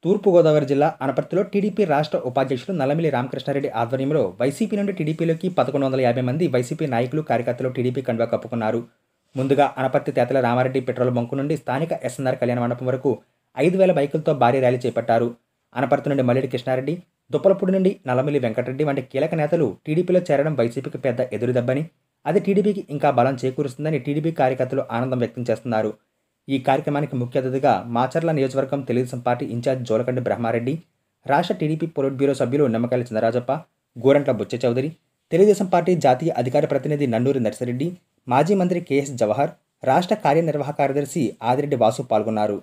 తూర్పుగోదావరి జిల్లా అనపర్తిలో టీడీపీ రాష్ట్ర ఉపాధ్యక్షులు నల్లమిల్లి రామకృష్ణారెడ్డి ఆధ్వర్యంలో వైసీపీ నుండి టీడీపీలోకి 1150 మంది వైసీపీ నాయకులు కార్యకర్తలు టీడీపీ కండువా కప్పుకున్నారు. ముందుగా అనపర్తి తేతల రామారెడ్డి పెట్రోల్ బంకు నుండి స్థానిక ఎస్ఎన్ఆర్ కళ్యాణ మండపం వరకు 5000 బైకులతో భారీ ర్యాలీ చేపట్టారు. అనపర్తి నుండి మల్లిడి కృష్ణారెడ్డి, దుప్పలపూడి నుండి నల్లమిల్లి వెంకటరెడ్డి వంటి కీలక నేతలు టీడీపీలో చేరడం వైసీపీకి పెద్ద ఎదురుదెబ్బని, అది టీడీపీకి ఇంకా బలం చేకూరుస్తుందని టీడీపీ కార్యకర్తలు ఆనందం వ్యక్తం చేస్తున్నారు. ఈ కార్యక్రమానికి ముఖ్య అతిథిగా మాచర్ల నియోజకవర్గం తెలుగుదేశం పార్టీ ఇన్ఛార్జ్ జోలకండి బ్రహ్మారెడ్డి, రాష్ట్ర టీడీపీ పొలిట్ బ్యూరో సభ్యులు నిమ్మకాయల చంద్రరాజప్ప, గోరంట్ల బుచ్చ చౌదరి, తెలుగుదేశం పార్టీ జాతీయ అధికార ప్రతినిధి నండూరి నర్సిరెడ్డి, మాజీ మంత్రి కెఎస్ జవహర్, రాష్ట్ర కార్యనిర్వాహక కార్యదర్శి ఆదిరెడ్డి వాసు పాల్గొన్నారు.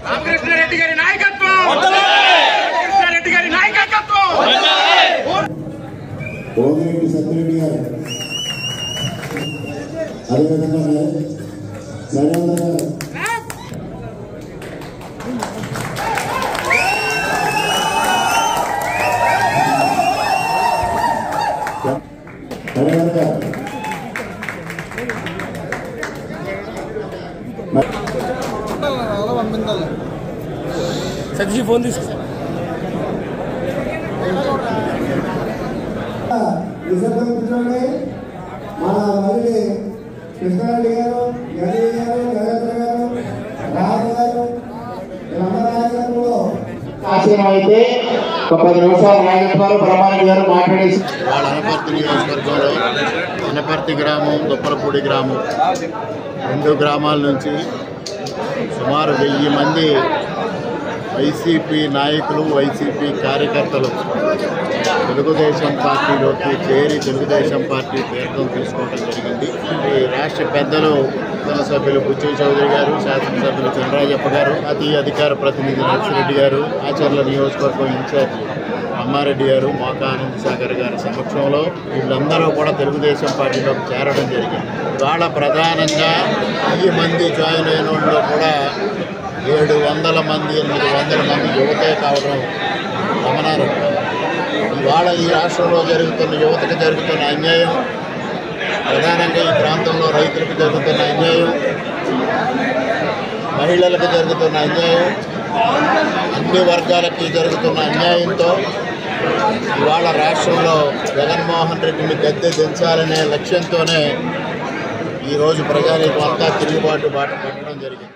రామకృష్ణారెడ్డి గారి నాయకత్వం, కృష్ణారెడ్డి గారి నాయకత్వం, ఓగిరెడ్డి సత్యరెడ్డి గారు, అదేవిధంగా నరేంద్ర గారు, సతీష్ ఫోన్ తీసుకో. మన మళ్ళీ కృష్ణారెడ్డి గారు, గణేష్ గారు, నరేంద్ర గారు, రాజు గారు ఆశయం అయితే ఒక 10 నిమిషాలు నాయకత్వాలు బ్రహ్మారెడ్డి గారు మాట్లాడేసి వాళ్ళ అనపర్తి నియోజకవర్గంలో అనపర్తి గ్రామం, దుప్పలపూడి గ్రామం 2 గ్రామాల నుంచి సుమారు 1000 మంది వైసీపీ నాయకులు, వైసీపీ కార్యకర్తలు తెలుగుదేశం పార్టీలోకి చేరి తెలుగుదేశం పార్టీ తీర్థం తీసుకోవడం జరిగింది. ఈ రాష్ట్ర పెద్దలు సభ్యులు బుచ్చ చౌదరి గారు, శాసనసభ్యులు చంద్రరాజప్ప గారు, జాతీయ అధికార ప్రతినిధి నర్సిరెడ్డి గారు, ఆచర్ల నియోజకవర్గం ఇన్ఛార్జి అమ్మారెడ్డి గారు, మోకా ఆనంద్ సాగర్ గారి సమక్షంలో వీళ్ళందరూ కూడా తెలుగుదేశం పార్టీలోకి చేరడం జరిగింది. ఇవాళ ప్రధానంగా 1000 మంది జాయిన్ అయిన వాళ్ళు కూడా 700 మంది 800 మంది యువతే కావడం గమనార్హం. ఇవాళ ఈ రాష్ట్రంలో జరుగుతున్న యువతకు జరుగుతున్న అన్యాయం, ప్రధానంగా ఈ ప్రాంతంలో రైతులకు జరుగుతున్న అన్యాయం, మహిళలకు జరుగుతున్న అన్యాయం, అన్ని వర్గాలకి జరుగుతున్న అన్యాయంతో ఇవాళ రాష్ట్రంలో జగన్మోహన్ రెడ్డిని గద్దె దించాలనే లక్ష్యంతోనే ఈరోజు ప్రజానీకం అంతా తిరుగుబాటు బాట పెట్టడం జరిగింది.